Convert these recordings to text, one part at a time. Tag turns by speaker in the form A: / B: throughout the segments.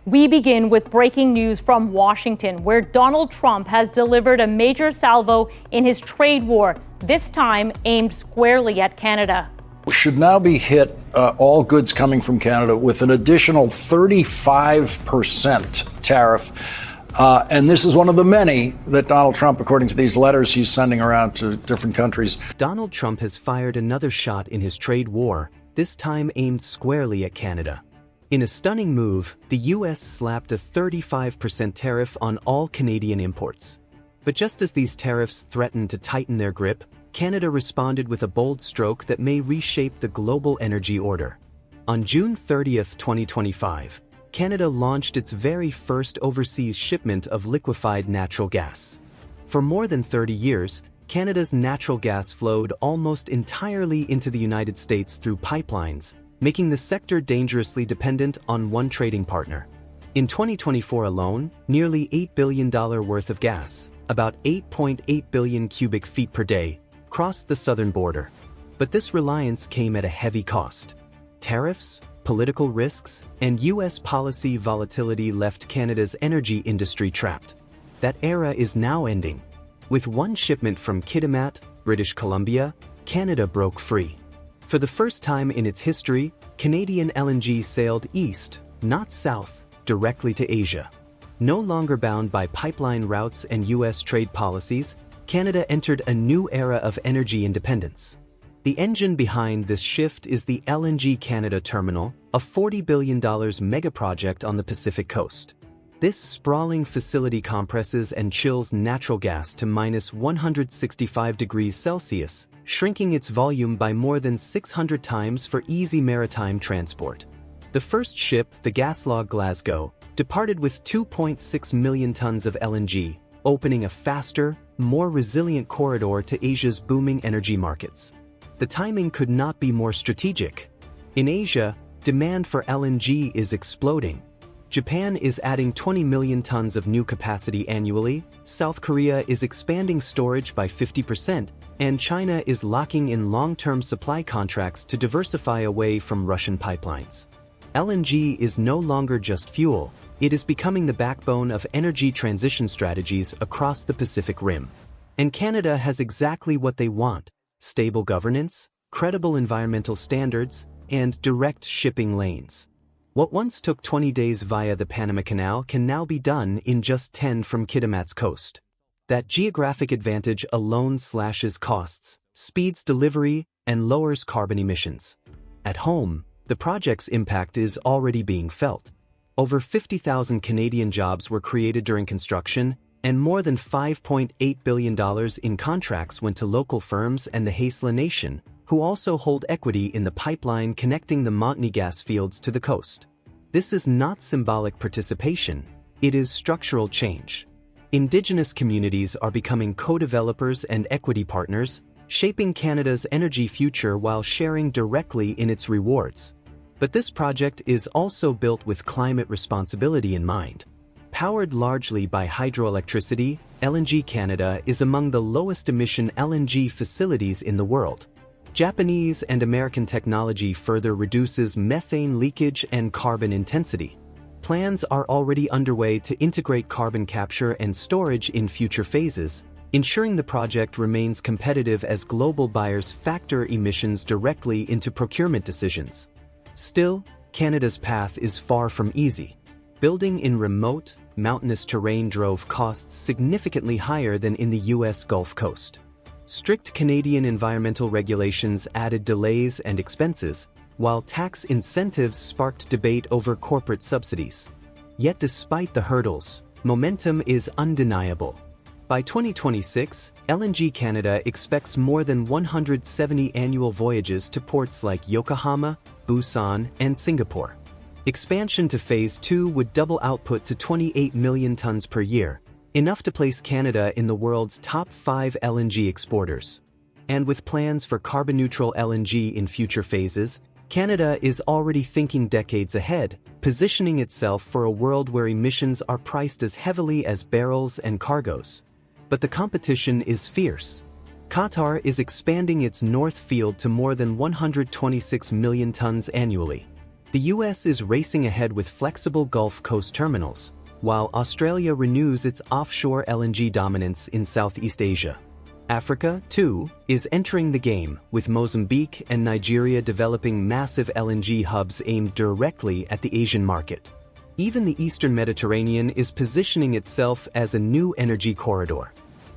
A: We begin with breaking news from Washington, where Donald Trump has delivered a major salvo in his trade war, this time aimed squarely at Canada.
B: Should now be hit all goods coming from Canada with an additional 35% tariff. And this is one of the many that Donald Trump, according to these letters he's sending around to different countries.
C: Donald Trump has fired another shot in his trade war, this time aimed squarely at Canada. In a stunning move, the U.S. slapped a 35% tariff on all Canadian imports. But just as these tariffs threatened to tighten their grip, Canada responded with a bold stroke that may reshape the global energy order. On June 30, 2025, Canada launched its very first overseas shipment of liquefied natural gas. For more than 30 years, Canada's natural gas flowed almost entirely into the United States through pipelines, making the sector dangerously dependent on one trading partner. In 2024 alone, nearly $8 billion worth of gas, about 8.8 billion cubic feet per day, crossed the southern border. But this reliance came at a heavy cost. Tariffs, political risks, and U.S. policy volatility left Canada's energy industry trapped. That era is now ending. With one shipment from Kitimat, British Columbia, Canada broke free. For the first time in its history, Canadian LNG sailed east, not south, directly to Asia. No longer bound by pipeline routes and U.S. trade policies, Canada entered a new era of energy independence. The engine behind this shift is the LNG Canada Terminal, a $40 billion mega-project on the Pacific coast. This sprawling facility compresses and chills natural gas to minus 165 degrees Celsius, shrinking its volume by more than 600 times for easy maritime transport. The first ship, the Gaslog Glasgow, departed with 2.6 million tons of LNG, opening a faster, more resilient corridor to Asia's booming energy markets. The timing could not be more strategic. In Asia, demand for LNG is exploding. Japan is adding 20 million tons of new capacity annually, South Korea is expanding storage by 50%, and China is locking in long-term supply contracts to diversify away from Russian pipelines. LNG is no longer just fuel, it is becoming the backbone of energy transition strategies across the Pacific Rim. And Canada has exactly what they want: stable governance, credible environmental standards, and direct shipping lanes. What once took 20 days via the Panama Canal can now be done in just 10 from Kitimat's coast. That geographic advantage alone slashes costs, speeds delivery, and lowers carbon emissions. At home, the project's impact is already being felt. Over 50,000 Canadian jobs were created during construction, and more than $5.8 billion in contracts went to local firms and the Haisla Nation, who also hold equity in the pipeline connecting the Montney gas fields to the coast. This is not symbolic participation, it is structural change. Indigenous communities are becoming co-developers and equity partners, shaping Canada's energy future while sharing directly in its rewards. But this project is also built with climate responsibility in mind. Powered largely by hydroelectricity, LNG Canada is among the lowest emission LNG facilities in the world. Japanese and American technology further reduces methane leakage and carbon intensity. Plans are already underway to integrate carbon capture and storage in future phases, ensuring the project remains competitive as global buyers factor emissions directly into procurement decisions. Still, Canada's path is far from easy. Building in remote, mountainous terrain drove costs significantly higher than in the U.S. Gulf Coast. Strict Canadian environmental regulations added delays and expenses, while tax incentives sparked debate over corporate subsidies. Yet despite the hurdles, momentum is undeniable. By 2026, LNG Canada expects more than 170 annual voyages to ports like Yokohama, Busan, and Singapore. Expansion to Phase 2 would double output to 28 million tons per year, enough to place Canada in the world's top 5 LNG exporters. And with plans for carbon-neutral LNG in future phases, Canada is already thinking decades ahead, positioning itself for a world where emissions are priced as heavily as barrels and cargoes. But the competition is fierce. Qatar is expanding its North Field to more than 126 million tons annually. The US is racing ahead with flexible Gulf Coast terminals, while Australia renews its offshore LNG dominance in Southeast Asia. Africa, too, is entering the game, with Mozambique and Nigeria developing massive LNG hubs aimed directly at the Asian market. Even the Eastern Mediterranean is positioning itself as a new energy corridor.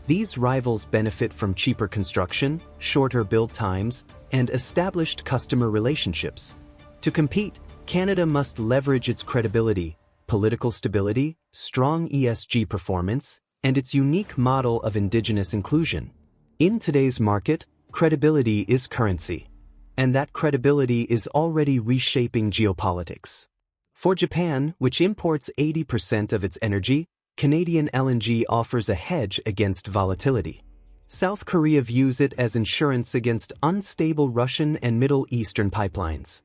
C: These rivals benefit from cheaper construction, shorter build times, and established customer relationships. To compete, Canada must leverage its credibility, political stability, strong ESG performance, and its unique model of Indigenous inclusion. In today's market, credibility is currency. And that credibility is already reshaping geopolitics. For Japan, which imports 80% of its energy, Canadian LNG offers a hedge against volatility. South Korea views it as insurance against unstable Russian and Middle Eastern pipelines.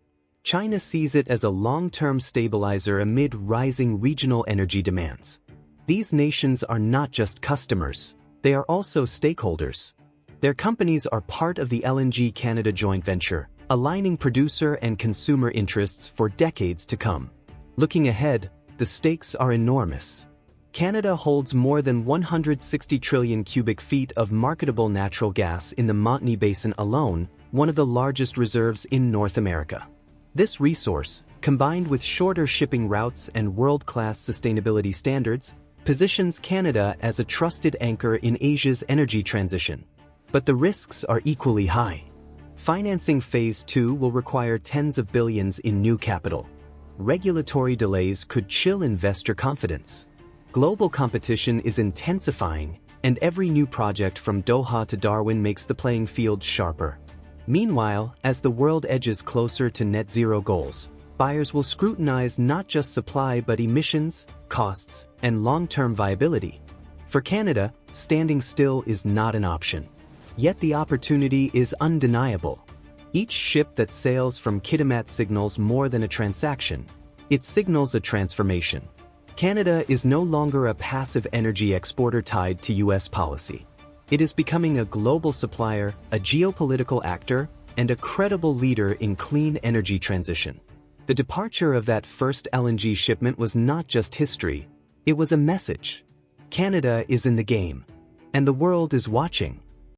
C: China sees it as a long-term stabilizer amid rising regional energy demands. These nations are not just customers, they are also stakeholders. Their companies are part of the LNG Canada joint venture, aligning producer and consumer interests for decades to come. Looking ahead, the stakes are enormous. Canada holds more than 160 trillion cubic feet of marketable natural gas in the Montney Basin alone, one of the largest reserves in North America. This resource, combined with shorter shipping routes and world-class sustainability standards, positions Canada as a trusted anchor in Asia's energy transition. But the risks are equally high. Financing Phase 2 will require tens of billions in new capital. Regulatory delays could chill investor confidence. Global competition is intensifying, and every new project from Doha to Darwin makes the playing field sharper. Meanwhile, as the world edges closer to net zero goals, buyers will scrutinize not just supply but emissions, costs, and long-term viability. For Canada, standing still is not an option. Yet the opportunity is undeniable. Each ship that sails from Kitimat signals more than a transaction. It signals a transformation. Canada is no longer a passive energy exporter tied to US policy. It is becoming a global supplier, a geopolitical actor, and a credible leader in clean energy transition. The departure of that first LNG shipment was not just history, it was a message. Canada is in the game, and the world is watching.